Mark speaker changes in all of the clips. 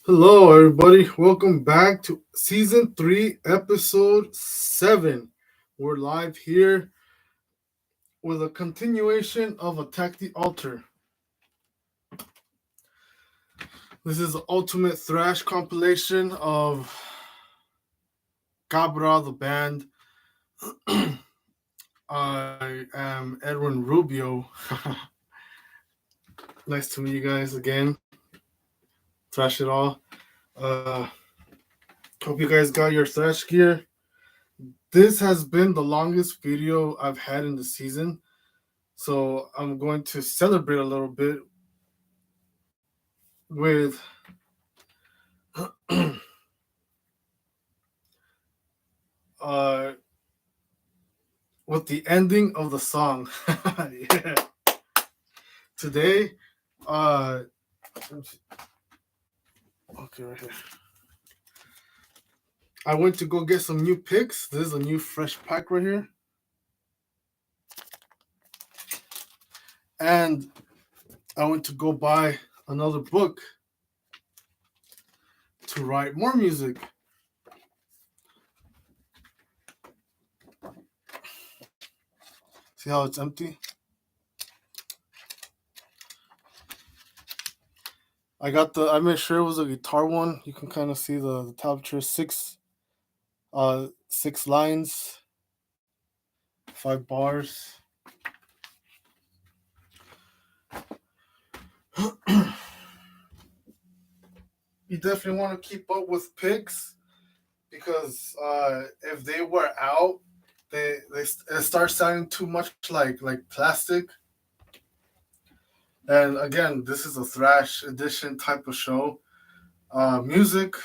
Speaker 1: Hello, everybody. Welcome back to season 3, episode 7. We're live here with a continuation of Attack the Altar. This is the ultimate thrash compilation of Cabra, the band. I am Edwin Rubio. Nice to meet you guys again. Thrash it all. Uh, Hope you guys got your thrash gear. This has been the longest video I've had in the season. So I'm going to celebrate a little bit with uh with the ending of the song. Yeah. Today, uh okay, right here. I went to go get some new picks. This is a new fresh pack right here. And I went to go buy another book to write more music. See how it's empty? I made sure it was a guitar one. You can kind of see the tablature, six lines, 5 bars. You definitely want to keep up with picks because if they wear out, they it starts sounding too much like plastic. And again, this is a thrash edition type of show. Music,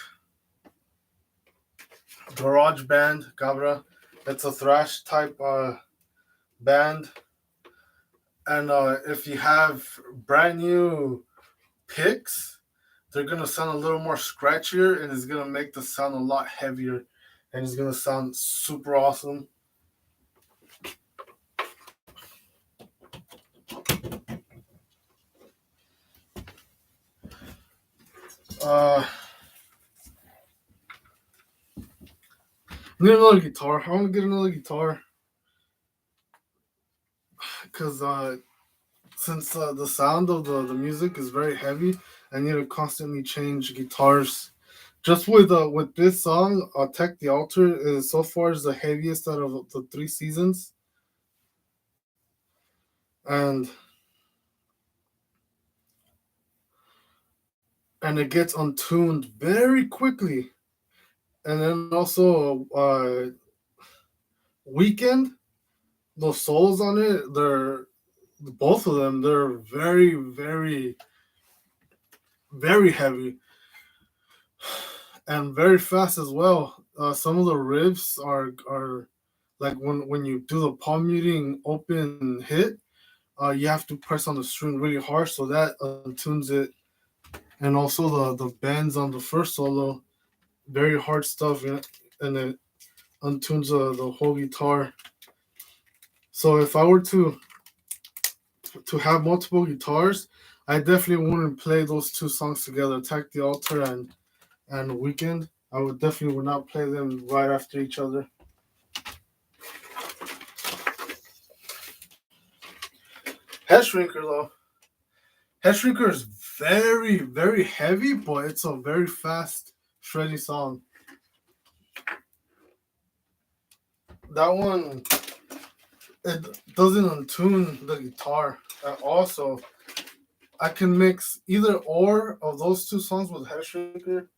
Speaker 1: garage band, Cabra. It's a thrash type band. And if you have brand new picks, they're gonna sound a little more scratchier, and it's gonna make the sound a lot heavier, and it's gonna sound super awesome. Uh, Need another guitar. I want to get another guitar because since the sound of the music is very heavy, I need to constantly change guitars. Just with this song, Attack the Altar is so far is the heaviest out of the 3 seasons, and it gets untuned very quickly. And then also Weekend, those souls on it, they're both of them. They're very very heavy and very fast as well. Some of the riffs are like when you do the palm muting open hit, you have to press on the string really hard so that tunes it, and also the bends on the first solo, very hard stuff, and it untunes the whole guitar. So if I were to have multiple guitars, I definitely wouldn't play those two songs together, Attack the Altar and Weekend. I would not play them right after each other. Head Shrinker though. Head Shrinker is very heavy, but it's a very fast, shreddy song. That one, it doesn't untune the guitar at all, so I can mix either or of those two songs with Head Shrinker.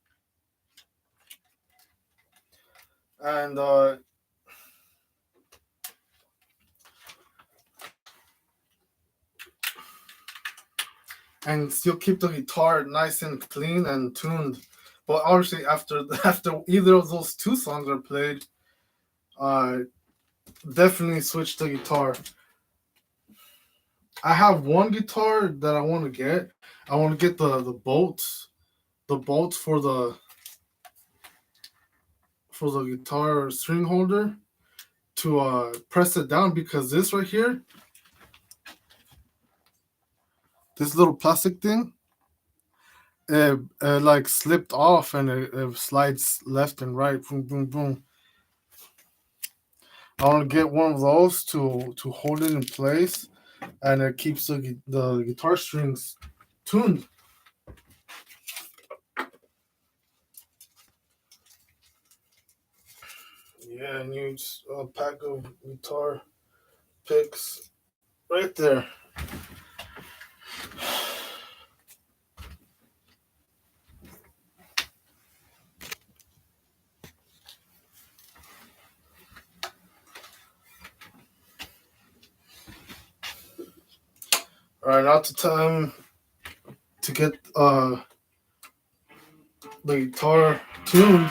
Speaker 1: And still keep the guitar nice and clean and tuned. But obviously, after either of those two songs are played, uh, definitely switch the guitar. I have one guitar that I want to get. I want to get the bolts for the guitar string holder to press it down, because this right here, this little plastic thing, it like slipped off and it slides left and right. Boom, boom, boom. I want to get one of those to hold it in place, and it keeps the guitar strings tuned. Yeah, and use a pack of guitar picks right there. All right, now the time to get the guitar tuned.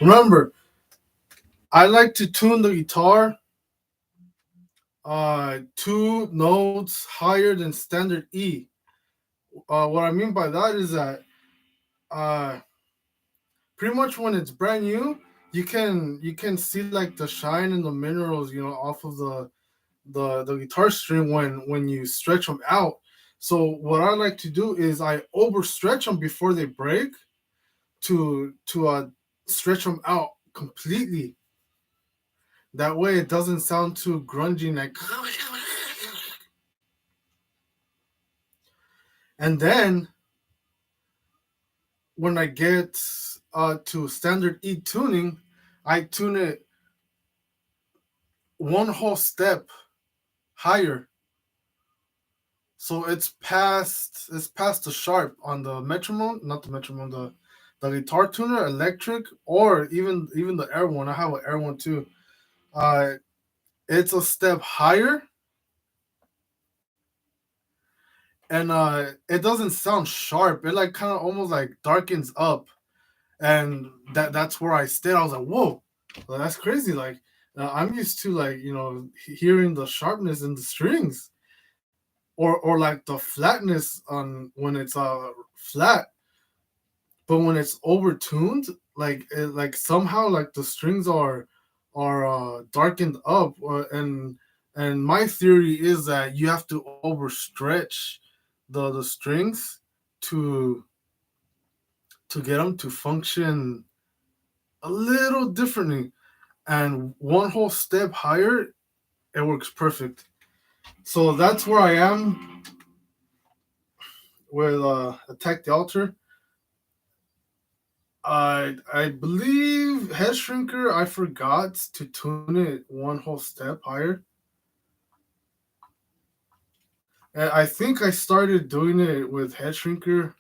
Speaker 1: Remember, I like to tune the guitar 2 notes higher than standard E. What I mean by that is that uh, pretty much when it's brand new, you can see like the shine and the minerals, off of the guitar string when you stretch them out. So what I like to do is I overstretch them before they break to stretch them out completely. That way it doesn't sound too grungy like. And then when I get to standard E tuning, I tune it one whole step higher. So it's past the sharp on the metronome, not the metronome, the guitar tuner, electric, or even the air one. I have an air one too. Uh, it's a step higher, and it doesn't sound sharp. It like kind of almost like darkens up, and that's where I stayed. I was like, whoa, well, that's crazy. Like I'm used to like hearing the sharpness in the strings, or like the flatness on when it's flat, but when it's overtuned, like somehow like the strings are darkened up, and my theory is that you have to overstretch the strings to get them to function a little differently, and one whole step higher, it works perfect. So that's where I am with Attack the Altar. I believe Head Shrinker, I forgot to tune it one whole step higher. And I think I started doing it with Head Shrinker.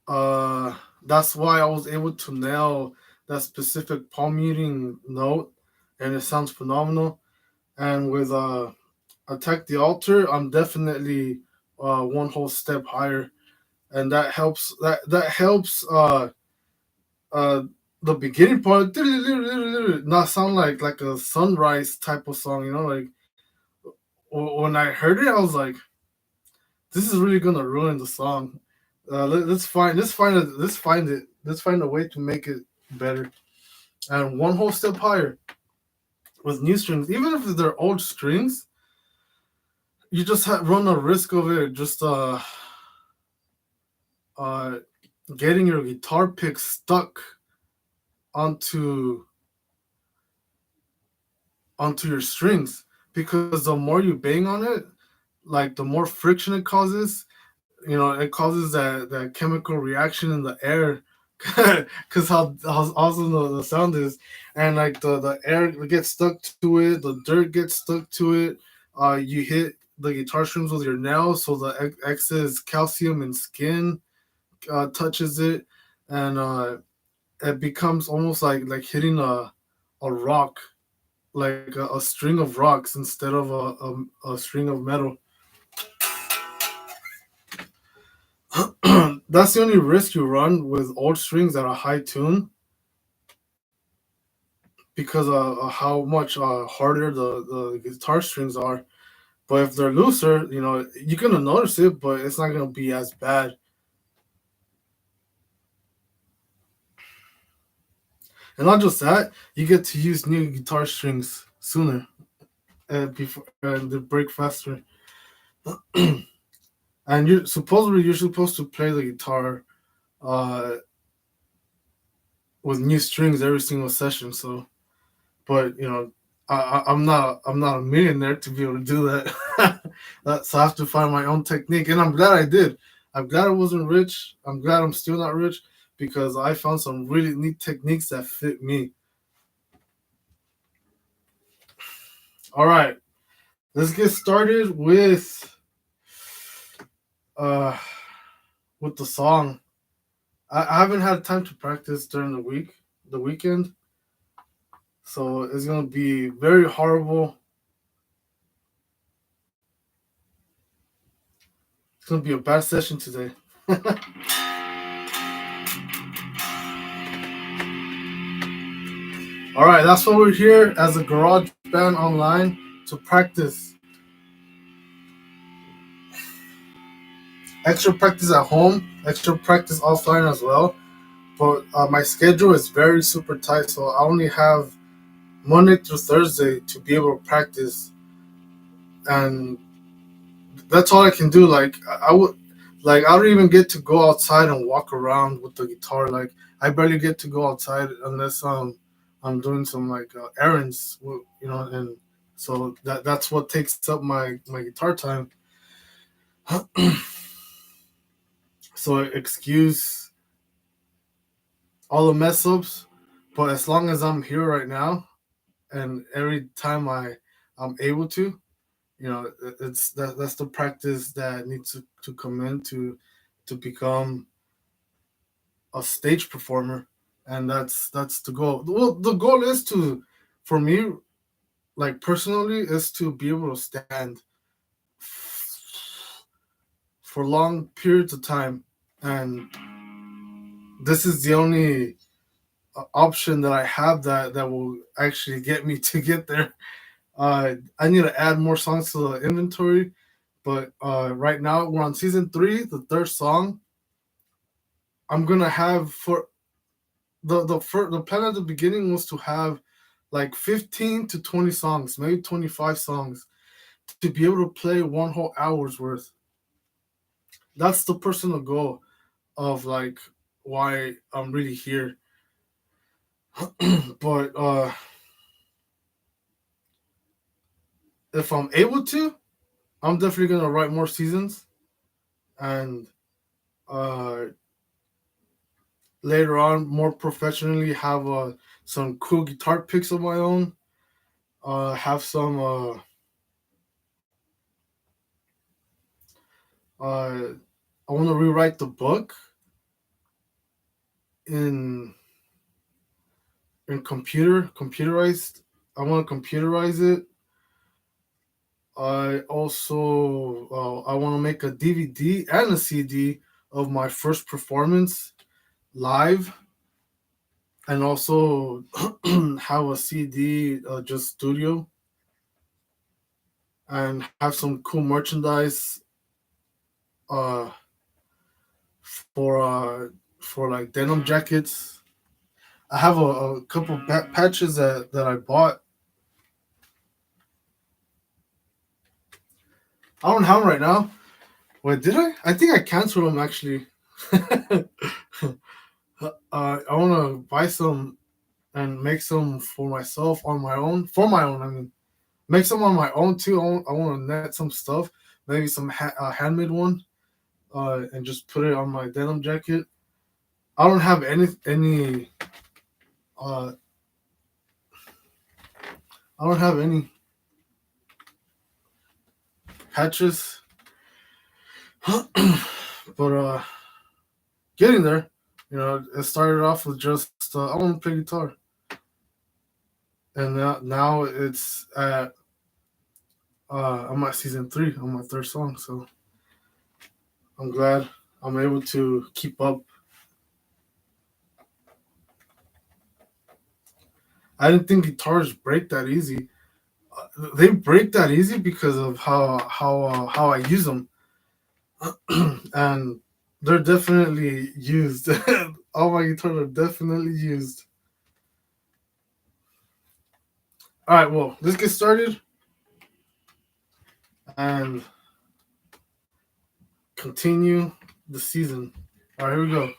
Speaker 1: That's why I was able to nail that specific palm muting note, and it sounds phenomenal. And with Attack the Altar, I'm definitely one whole step higher, and that helps uh the beginning part not sound like a sunrise type of song. Like when I heard it, I was like, this is really gonna ruin the song. Let's find a way to make it better. And one whole step higher with new strings, even if they're old strings, you just run a risk of it just uh getting your guitar pick stuck onto your strings, because the more you bang on it, like the more friction it causes. it causes that chemical reaction in the air, because how awesome the sound is, and like the air gets stuck to it, the dirt gets stuck to it. You hit the guitar strings with your nails, so the excess calcium in skin touches it, and it becomes almost like hitting a rock, like a string of rocks instead of a string of metal. That's the only risk you run with old strings at a high tune, because of how much harder the guitar strings are. But if they're looser, you're gonna notice it, but it's not gonna be as bad. And not just that, you get to use new guitar strings sooner, before, and they break faster. And you're supposed to play the guitar uh, with new strings every single session. So, but I'm not a millionaire to be able to do that. So I have to find my own technique, and I'm glad I did. I'm glad I wasn't rich. I'm glad I'm still not rich, because I found some really neat techniques that fit me. All right, let's get started uh with the song. I haven't had time to practice during the weekend, so it's gonna be very horrible. It's gonna be a bad session today. All right, that's why we're here as a garage band online, to practice. Extra practice at home, extra practice offline as well. But my schedule is very super tight, so I only have Monday through Thursday to be able to practice, and that's all I can do. Like I would, like I don't even get to go outside and walk around with the guitar. Like I barely get to go outside unless I'm doing some like errands, and so that's what takes up my guitar time. So excuse all the mess ups, but as long as I'm here right now, and every time I'm able to, that's the practice that needs to come in to become a stage performer, and that's the goal. Well, the goal is to, for me, like personally, is to be able to stand for long periods of time, and this is the only option that I have that will actually get me to get there. I need to add more songs to the inventory, but right now we're on season 3, the third song. I'm gonna have for the plan at the beginning was to have like 15 to 20 songs, maybe 25 songs, to be able to play one whole hour's worth. That's the personal goal of like why I'm really here. But if I'm able to, I'm definitely gonna write more seasons, and uh, later on more professionally have some cool guitar picks of my own. Have some uh, I want to rewrite the book in computerized. I want to computerize it. I also I want to make a DVD and a CD of my first performance live, and also have a CD just studio, and have some cool merchandise uh, for uh, for like denim jackets. I have a couple patches that I bought. I don't have them right now. Wait, did I? I think I canceled them actually. I want to buy some and make some for myself on my own. For my own, I mean, make some on my own too. I want to net some stuff, maybe some handmade one. and just put it on my denim jacket. I don't have any uh I don't have any patches, but getting there. You know, it started off with just I want to play guitar, and now it's at I'm at season 3 on my third song, so I'm glad I'm able to keep up. I didn't think guitars break that easy. They break that easy because of how I use them, and they're definitely used. All my guitars are definitely used. All right, well, let's get started and continue the season. All right, here we go.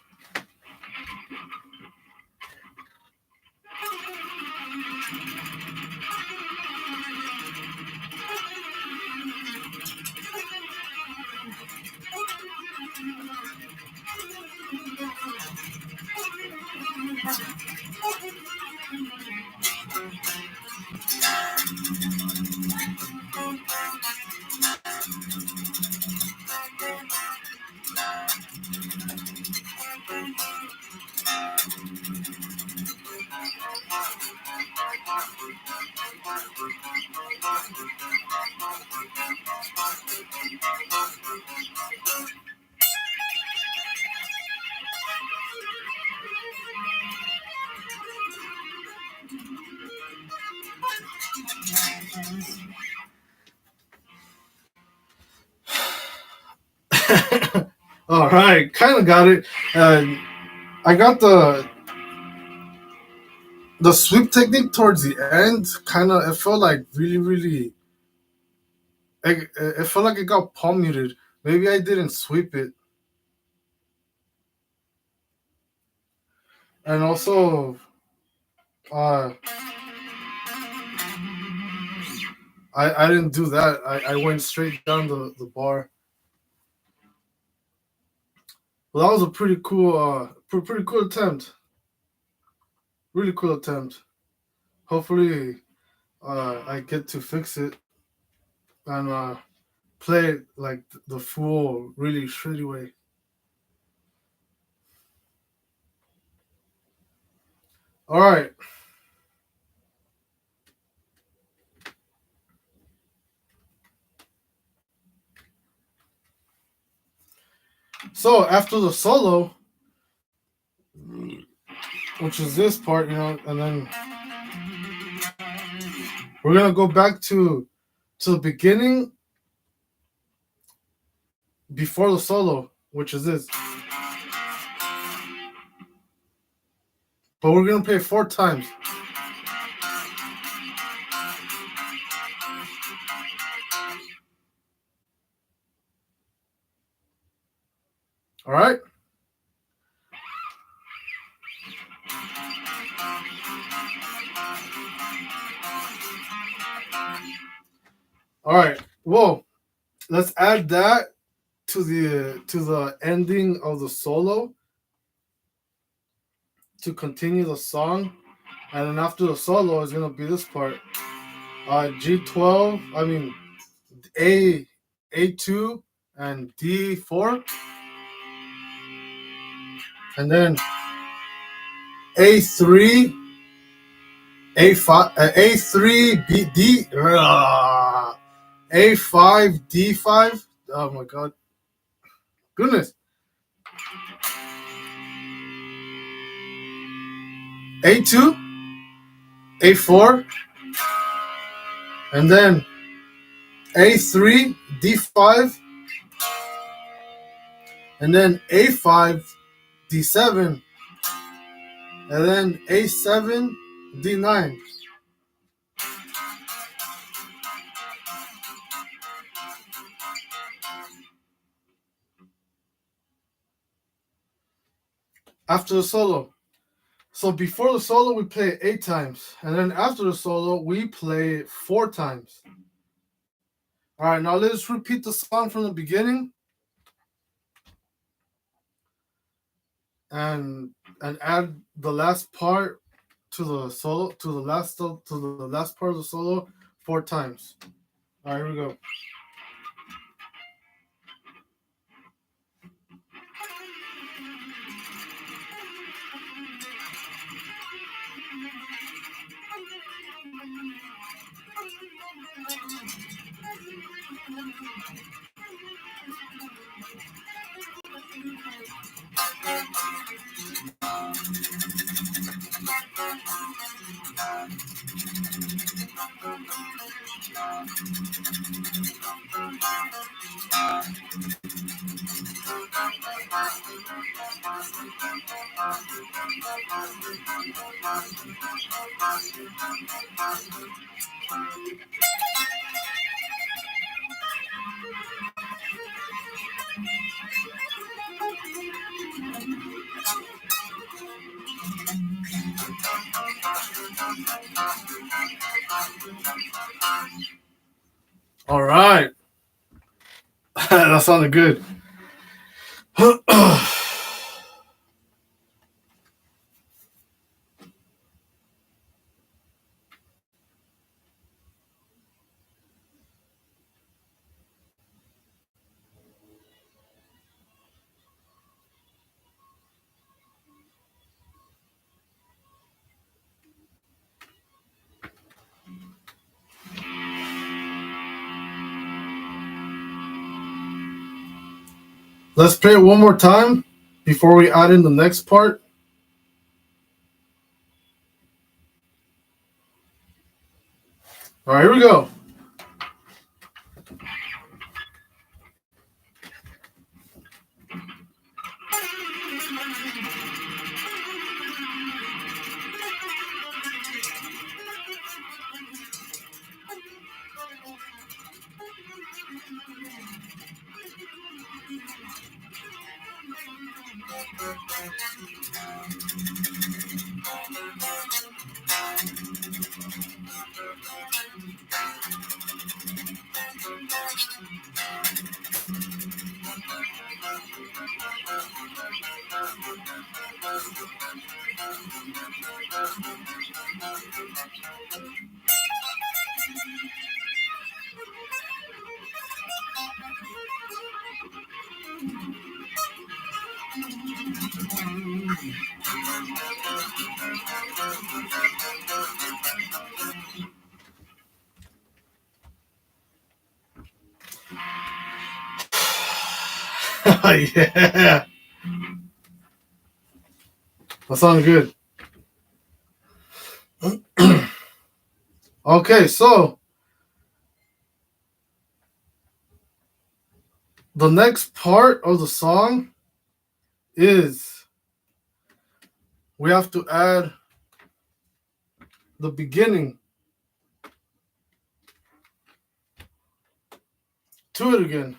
Speaker 1: All right, kind of got it. I got the sweep technique towards the end. Kind of, it felt like really. It felt like it got palm muted. Maybe I didn't sweep it, and also, uh, I didn't do that. I went straight down the bar. Well, that was a pretty cool pretty cool attempt. Really cool attempt. Hopefully, I get to fix it and play it like the full, really shitty way. All right. So after the solo, which is this part, you know, and then we're gonna go back to the beginning before the solo, which is this. But we're gonna play 4 times. All right. All right. Well, let's add that to the ending of the solo to continue the song, and then after the solo is gonna be this part. G12. I mean A2 and D4, and then A3, A5, A3, B, D, A5, D5. Oh my god, goodness. A2, A4, and then A3, D5, and then A5, D7, and then A7, D9. After the solo. So before the solo, we play it 8 times, and then after the solo, we play it 4 times. All right, now let's repeat the song from the beginning. and add the last part to the solo to the last part of the solo 4 times. All right, here we go. All right, that sounded good. Let's play it one more time before we add in the next part. All right, here we go. Yeah, that sounds good. Okay, so the next part of the song is we have to add the beginning to it again.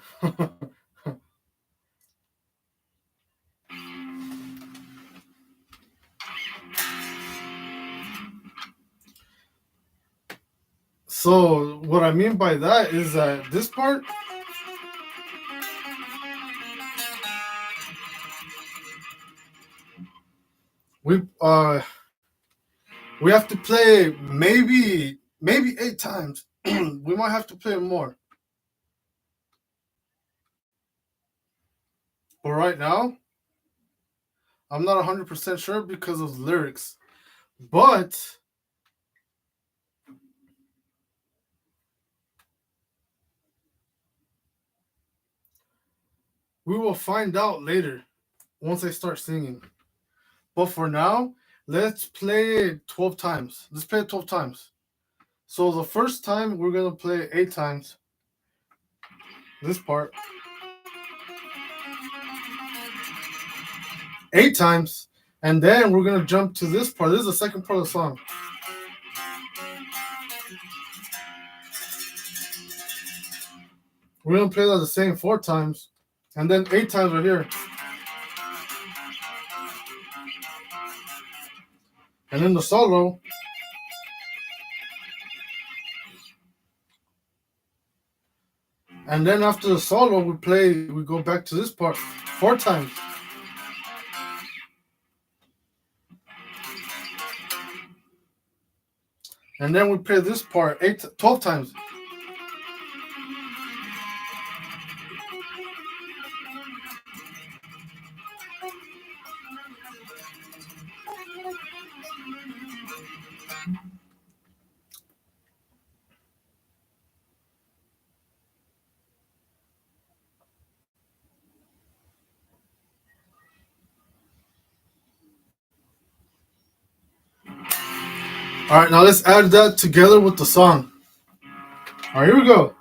Speaker 1: So what I mean by that is that this part we uh we have to play maybe 8 times. We might have to play it more. But right now, I'm not 100% sure because of the lyrics. But we will find out later once I start singing. But for now, let's play it 12 times. Let's play it 12 times. So the first time we're going to play 8 times. This part. 8 times. And then we're going to jump to this part. This is the second part of the song. We're going to play that the same 4 times. And then 8 times right here. And then the solo. And then after the solo, we go back to this part 4 times. And then we play this part 12 times. All right, now let's add that together with the song. All right, here we go.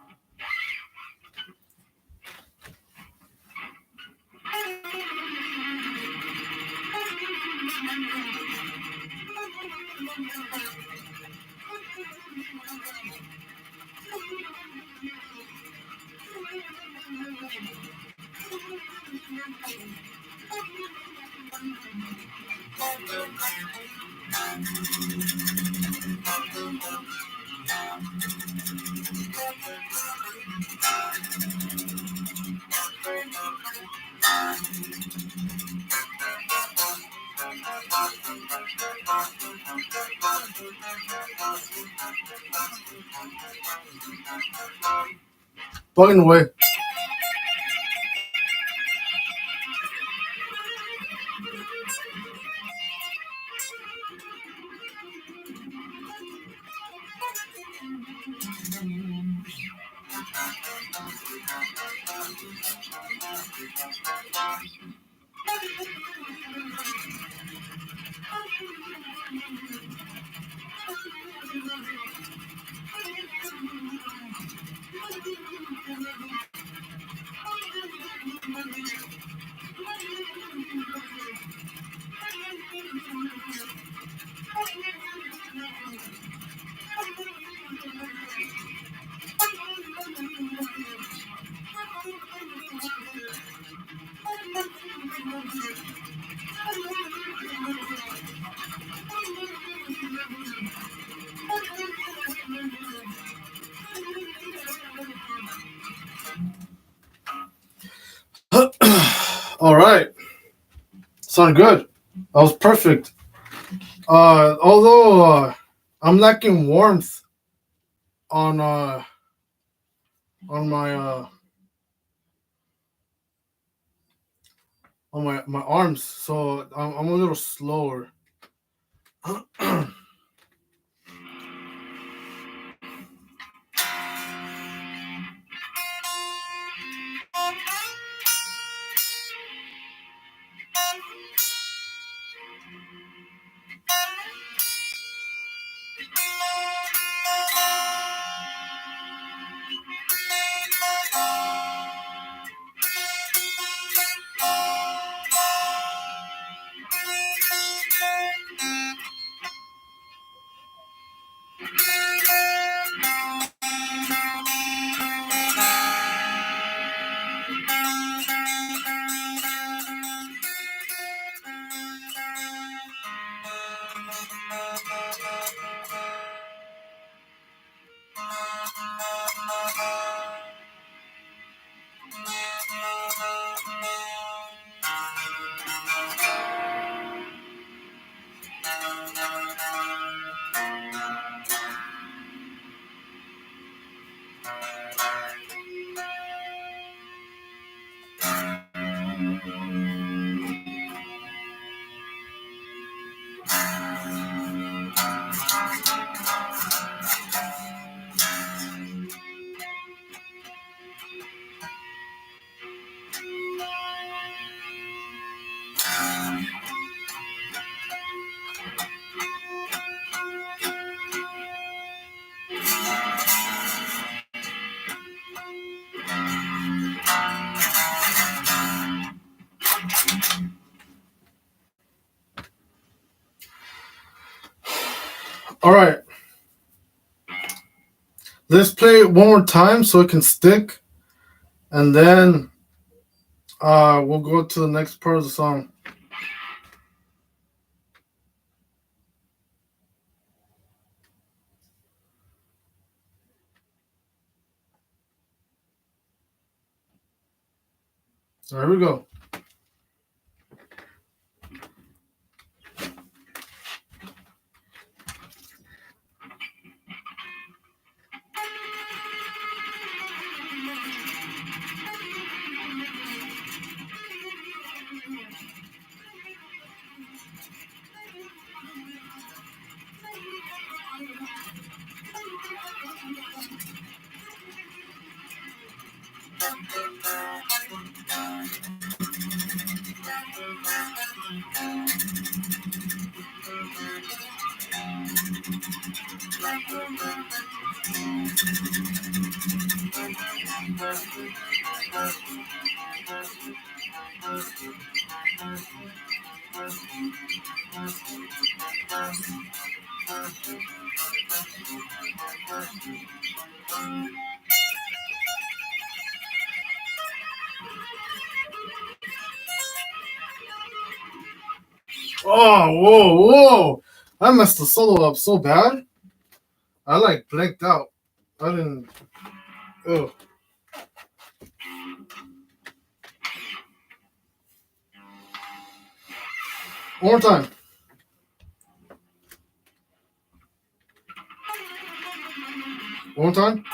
Speaker 1: Bugging away. All right. Sound good. That was perfect. Although I'm lacking warmth on on my uh on my arms, so I'm a little slower. All right. Let's play it one more time so it can stick, and then we'll go to the next part of the song. So here we go. Oh, whoa, whoa! I messed the solo up so bad. I like blanked out. I didn't. Oh, one more time. One more time.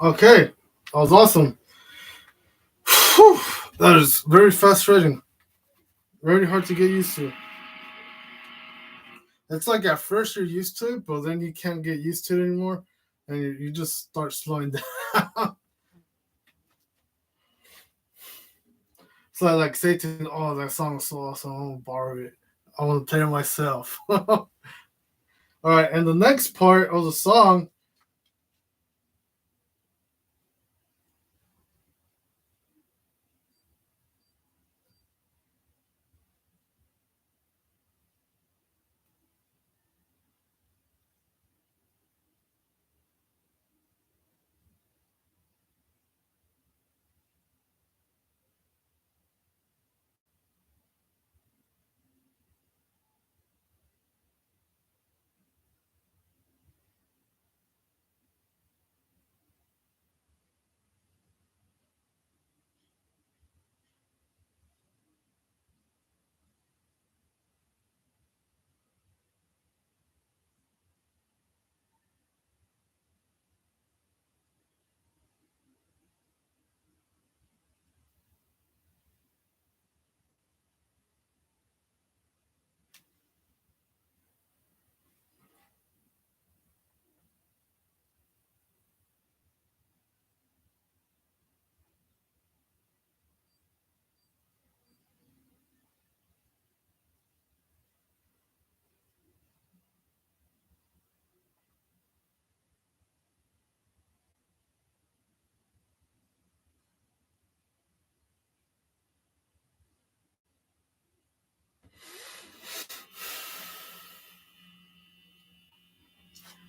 Speaker 1: Okay, that was awesome. Whew, that is very frustrating. Very hard to get used to. It's like at first you're used to it, but then you can't get used to it anymore, and you just start slowing down. It's like Satan. Oh, that song is so awesome. I want to borrow it. I want to play it myself. All right, and the next part of the song.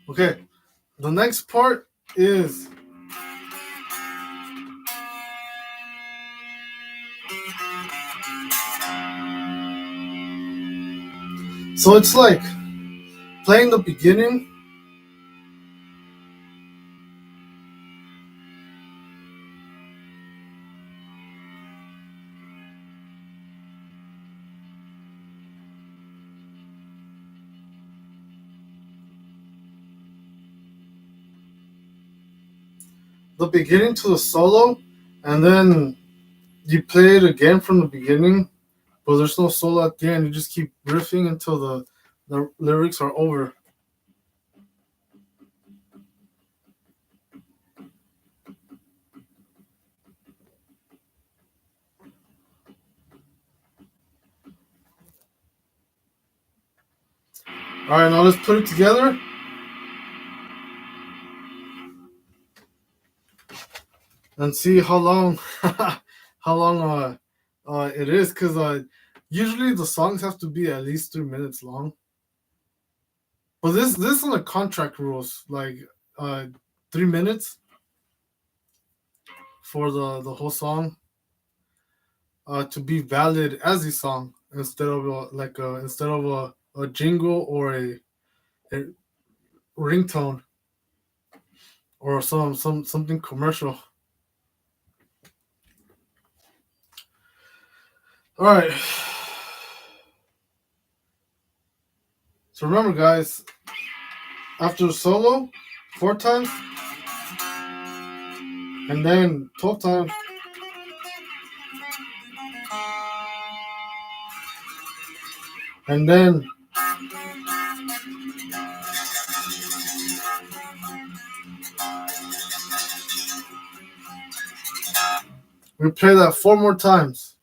Speaker 1: Okay, the next part is. So it's like playing the beginning. the beginning to the solo, and then you play it again from the beginning, but there's no solo at the end. You just keep riffing until the lyrics are over. All right, now let's put it together and see how long how long it is, because usually the songs have to be at least 3 minutes long. But this is the contract rules, like 3 minutes for the whole song to be valid as a song instead of a jingle or a ringtone or something commercial. All right. So remember, guys, after the solo, 4 times, and then 12 times, and then we play that 4 more times.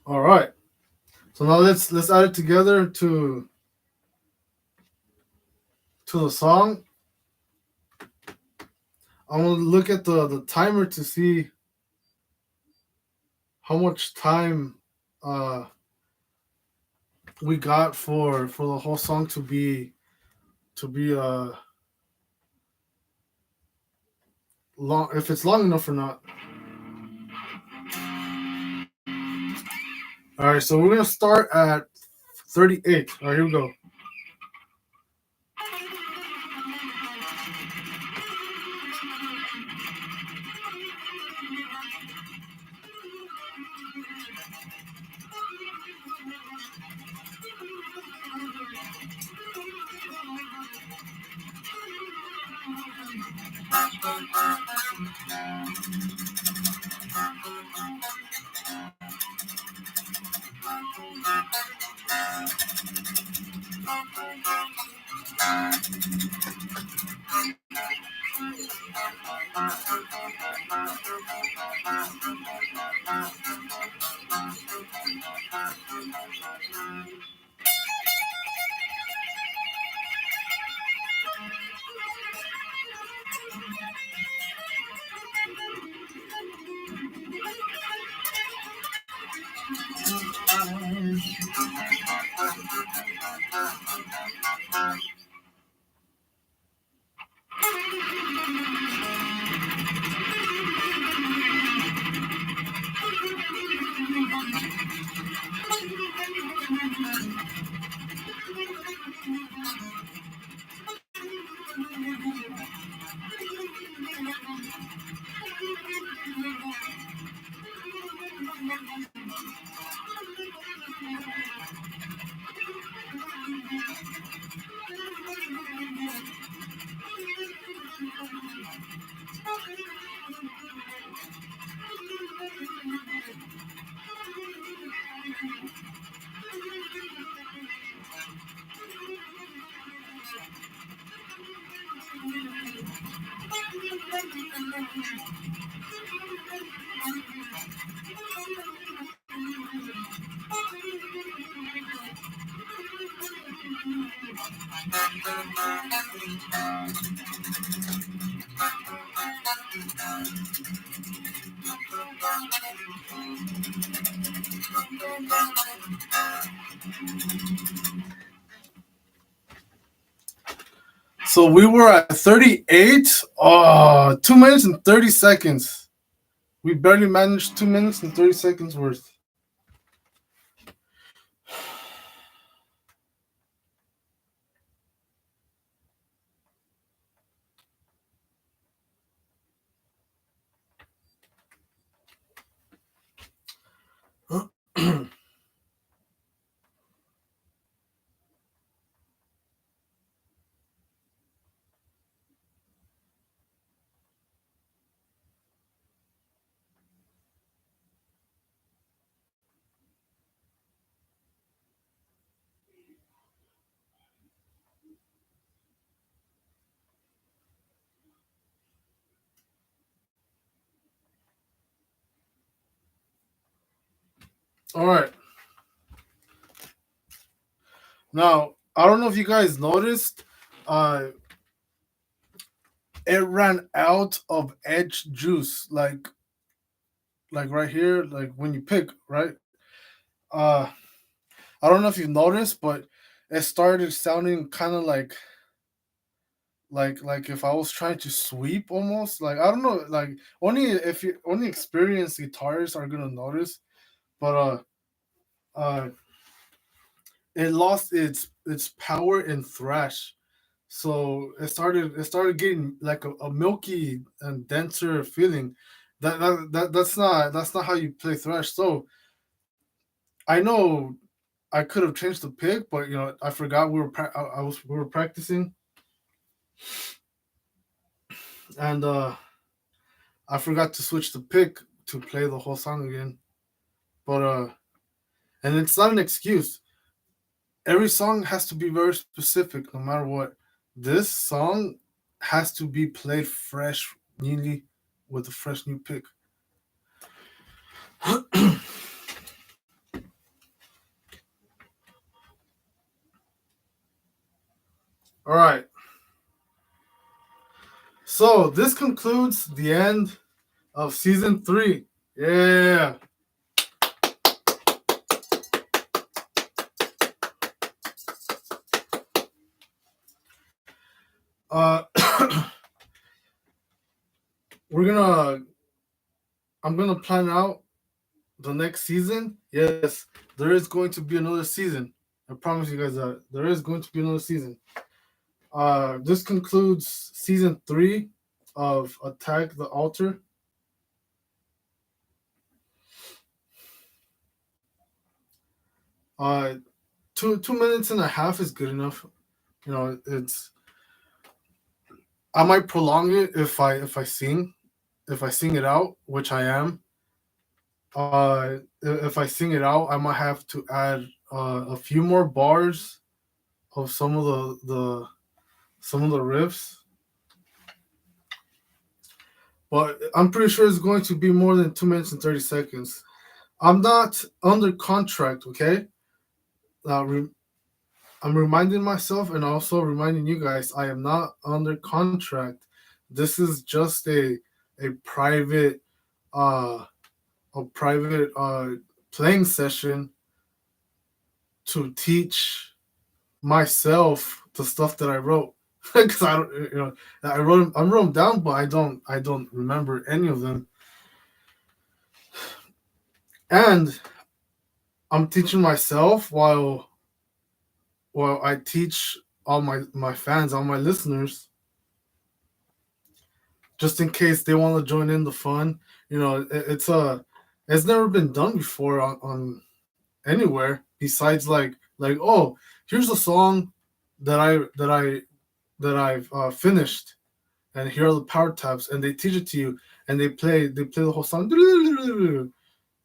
Speaker 1: All right. So now let's add it together to the song. I'm gonna look at the timer to see how much time we got for the whole song to be long, if it's long enough or not. All right, so we're gonna start at 38. All right, here we go. So we were at 38. 2 minutes and 30 seconds. We barely managed 2 minutes and 30 seconds worth. All right. Now, I don't know if you guys noticed, uh, it ran out of edge juice, like right here, like when you pick, right? Uh, I don't know if you've noticed, but it started sounding kind of like if I was trying to sweep almost. Like I don't know, like only if you only experienced guitarists are gonna notice. But uh, it lost its power in thrash. So it started getting like a milky and denser feeling. That's not how you play thrash. So I know I could have changed the pick, but I forgot we were practicing, and I forgot to switch the pick to play the whole song again. But and it's not an excuse. Every song has to be very specific, no matter what. This song has to be played fresh, newly, with a fresh new pick. All right. So this concludes the end of season 3. Yeah. Uh, we're gonna. I'm gonna plan out the next season. Yes, there is going to be another season. I promise you guys that there is going to be another season. This concludes season 3 of Attack the Altar. Uh, 2 minutes and a half is good enough. It's I might prolong it if I sing it out, which I am. If I sing it out, I might have to add a few more bars of some of the riffs, but I'm pretty sure it's going to be more than 2 minutes and 30 seconds. I'm not under contract, okay? Uh, re- I'm reminding myself and also reminding you guys, I am not under contract. This is just a uh private playing session to teach myself the stuff that I wrote. Because I don't, I wrote them down, but I don't remember any of them. And I'm teaching myself while I teach all my fans, all my listeners, just in case they want to join in the fun. It's never been done before on anywhere besides like, oh, here's a song that I've finished, and here are the power tabs, and they teach it to you, and they play the whole song,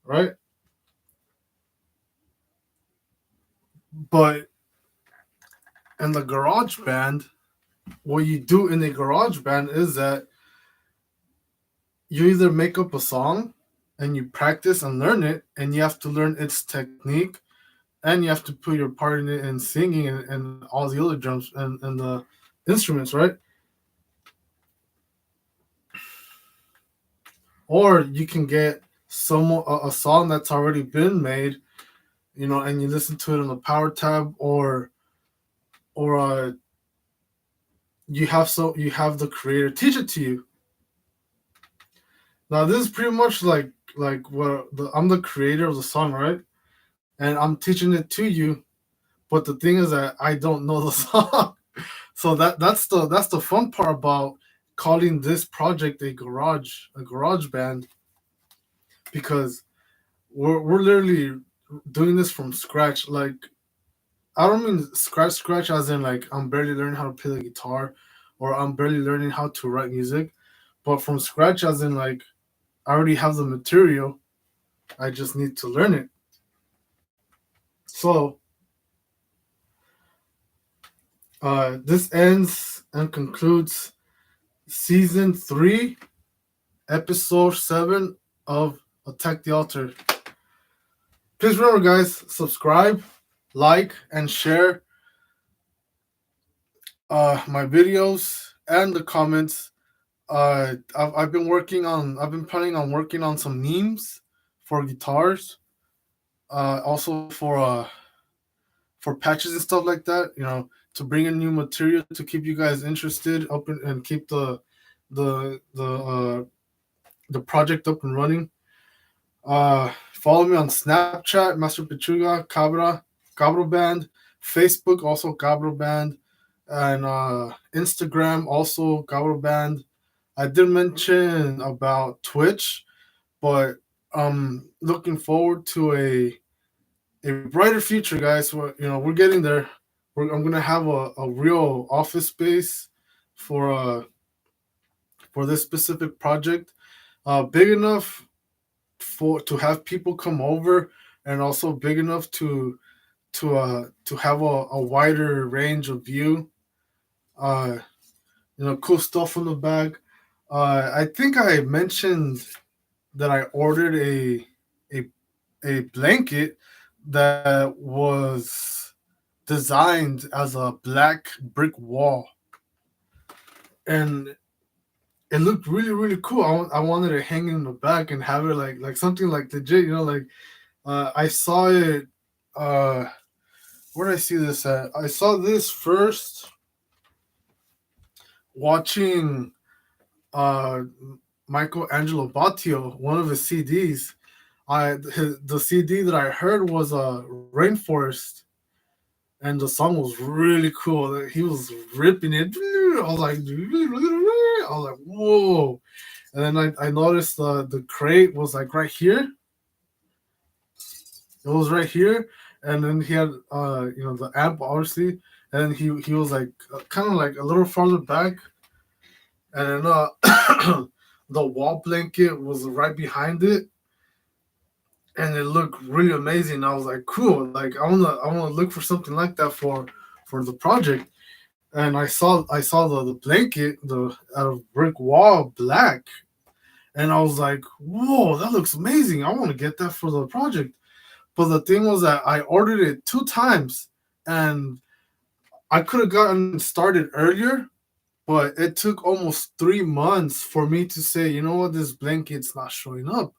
Speaker 1: right? But in the garage band, what you do in a garage band is that you either make up a song and you practice and learn it, and you have to learn its technique, and you have to put your part in it and singing and all the other drums and the instruments, right? Or you can get a song that's already been made, and you listen to it on the power tab, or you have the creator teach it to you. Now this is pretty much like I'm the creator of the song, right? And I'm teaching it to you, but the thing is that I don't know the song. So that's the fun part about calling this project a garage band, because we're literally doing this from scratch. Like, I don't mean scratch as in like I'm barely learning how to play the guitar, or I'm barely learning how to write music, but from scratch as in like I already have the material. I just need to learn it. So this ends and concludes season 3, episode 7 of Attack the Altar. Please remember, guys, subscribe, like, and share my videos and the comments. I've been planning on working on some memes for guitars, also for patches and stuff like that. To bring in new material to keep you guys interested up and keep the the uh, the project up and running. Follow me on Snapchat, Master Pechuga, Cabro Band, Facebook also Cabro Band, and Instagram also Cabro Band. I did mention about Twitch, but I'm looking forward to a brighter future, guys. We're getting there. I'm gonna have a real office space for uh for this specific project, big enough for to have people come over, and also big enough to have a wider range of view. Uh, cool stuff on the back. I think I mentioned that I ordered a a blanket that was designed as a black brick wall, and it looked really really cool. I wanted to hang it in the back and have it like something like legit. Like I saw it. Uh, where did I see this at? I saw this first watching uh Michael Angelo Battio, one of his CDs. The CD that I heard was Rainforest, and the song was really cool. He was ripping it. I was like, whoa! And then I noticed the crate was like right here. It was right here, and then he had the amp obviously, and he was like kind of like a little farther back, and then the wall blanket was right behind it, and it looked really amazing. I was like, cool. Like I wanna look for something like that for the project. And I saw the blanket, the out of brick wall black, and I was like, whoa, that looks amazing. I want to get that for the project. But the thing was that I ordered it 2 times, and I could have gotten started earlier, but it took almost 3 months for me to say, you know what, this blanket's not showing up,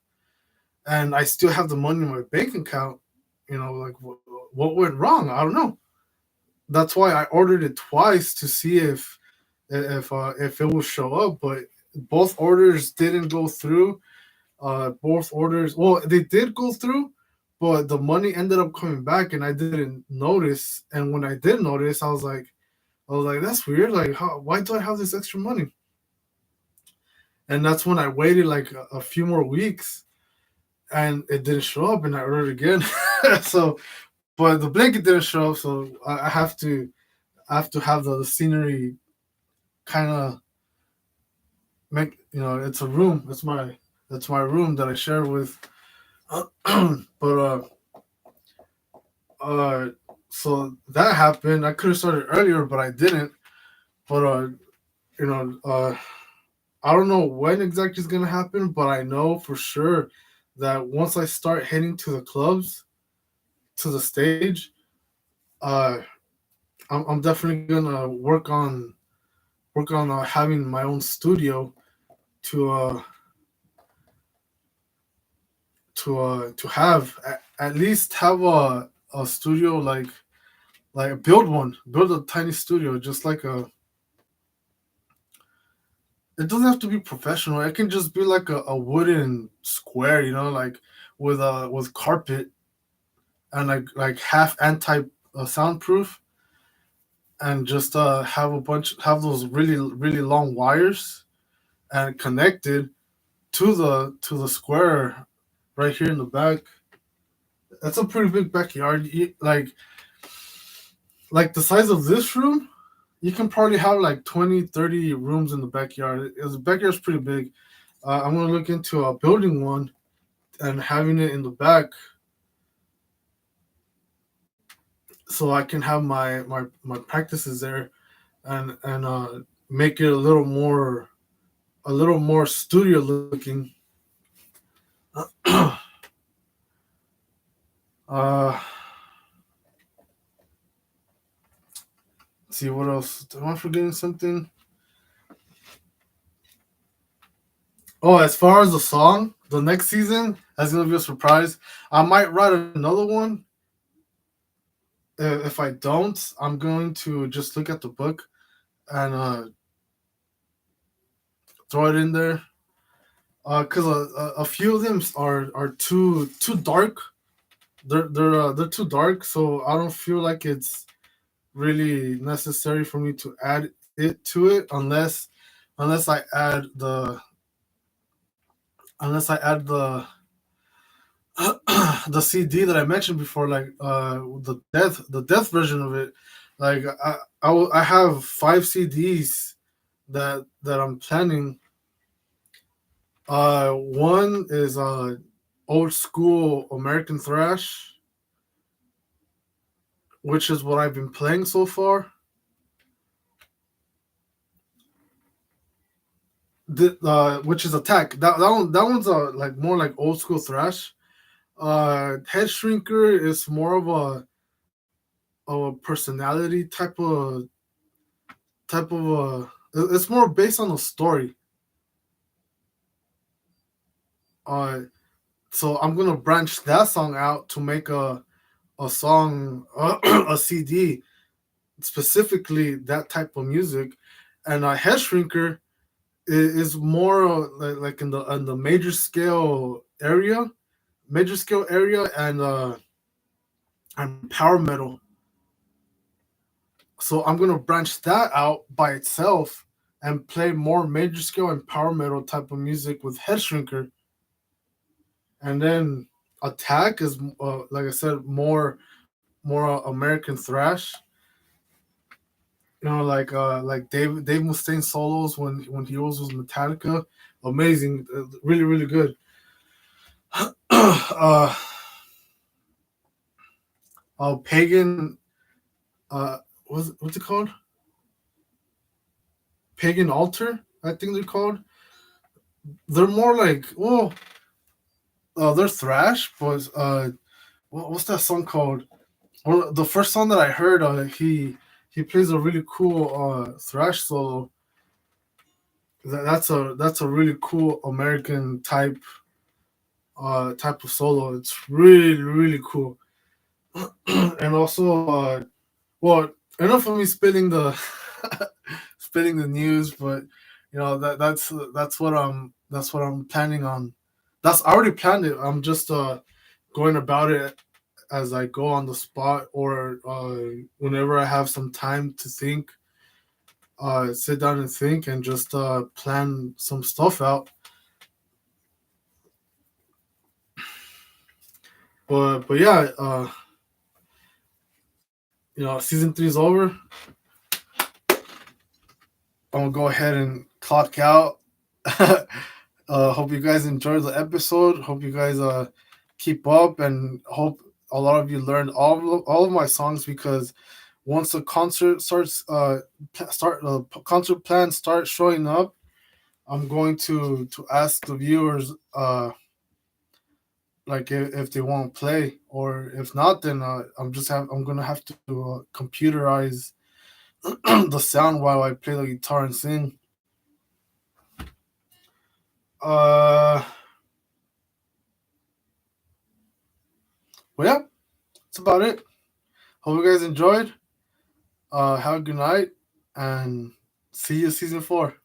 Speaker 1: and I still have the money in my bank account. Like what went wrong? I don't know. That's why I ordered it twice to see if it will show up, but both orders didn't go through. Both orders, well, they did go through, but the money ended up coming back, and I didn't notice. And when I did notice, I was like, that's weird. Like, why do I have this extra money? And that's when I waited like a few more weeks, and it didn't show up, and I ordered again. So, but the blanket didn't show up, so I have to have the scenery kind of make. It's a room. That's my room that I share with. But uh, so that happened. I could have started earlier, but I didn't. But you know, uh, I don't know when exactly is gonna happen, but I know for sure that once I start heading to the clubs, to the stage, uh, I'm definitely gonna work on having my own studio to to have at least have a studio, like build a tiny studio, just like a. It doesn't have to be professional. It can just be like a wooden square, like with carpet, and like half anti soundproof, and just have those really really long wires and connected to the square right here in the back. That's a pretty big backyard. Like the size of this room, you can probably have like 20, 30 rooms in the backyard. The backyard's pretty big. I'm gonna look into building one and having it in the back, so I can have my practices there, and make it a little more studio looking. Uh, let's see what else. Am I forgetting something? Oh, as far as the song, the next season, that's gonna be a surprise. I might write another one. If I don't, I'm going to just look at the book and throw it in there. Cause a few of them are too dark. They're too dark, so I don't feel like it's really necessary for me to add it to it unless I add the unless I add the CD that I mentioned before, like the death version of it. Like I have 5 CDs that I'm planning. One is old school American thrash, which is what I've been playing so far. Which is Attack. That one's like more like old school thrash. Head Shrinker is more of a personality type of it's more based on a story. Uh, so I'm gonna branch that song out to make a song a CD specifically that type of music, and Head Shrinker is more like in the major scale area and power metal. So I'm gonna branch that out by itself and play more major scale and power metal type of music with Head Shrinker, and then Attack is like I said more American thrash. Like Dave Mustaine solos when he was with Metallica, amazing, really really good. uh, Pagan, what's it called? Pagan Altar, I think they're called. They're more like they're thrash, but what's that song called? Well, the first song that I heard, he plays a really cool thrash solo. That's a really cool American type of solo. It's really really cool. And also, well, enough of me spilling the spilling the news, but that's what I'm planning on. That's I already planned it. I'm just going about it as I go on the spot, or whenever I have some time to think, sit down and think, and just plan some stuff out. But yeah, season 3 is over. I'm gonna go ahead and clock out. Hope you guys enjoyed the episode. Hope you guys keep up, and hope a lot of you learned all of my songs, because once the concert starts, concert plans start showing up, I'm going to ask the viewers like if they want to play, or if not, then I'm gonna have to computerize the sound while I play the guitar and sing. Uh, well, yeah, that's about it. Hope you guys enjoyed. Have a good night, and see you season 4.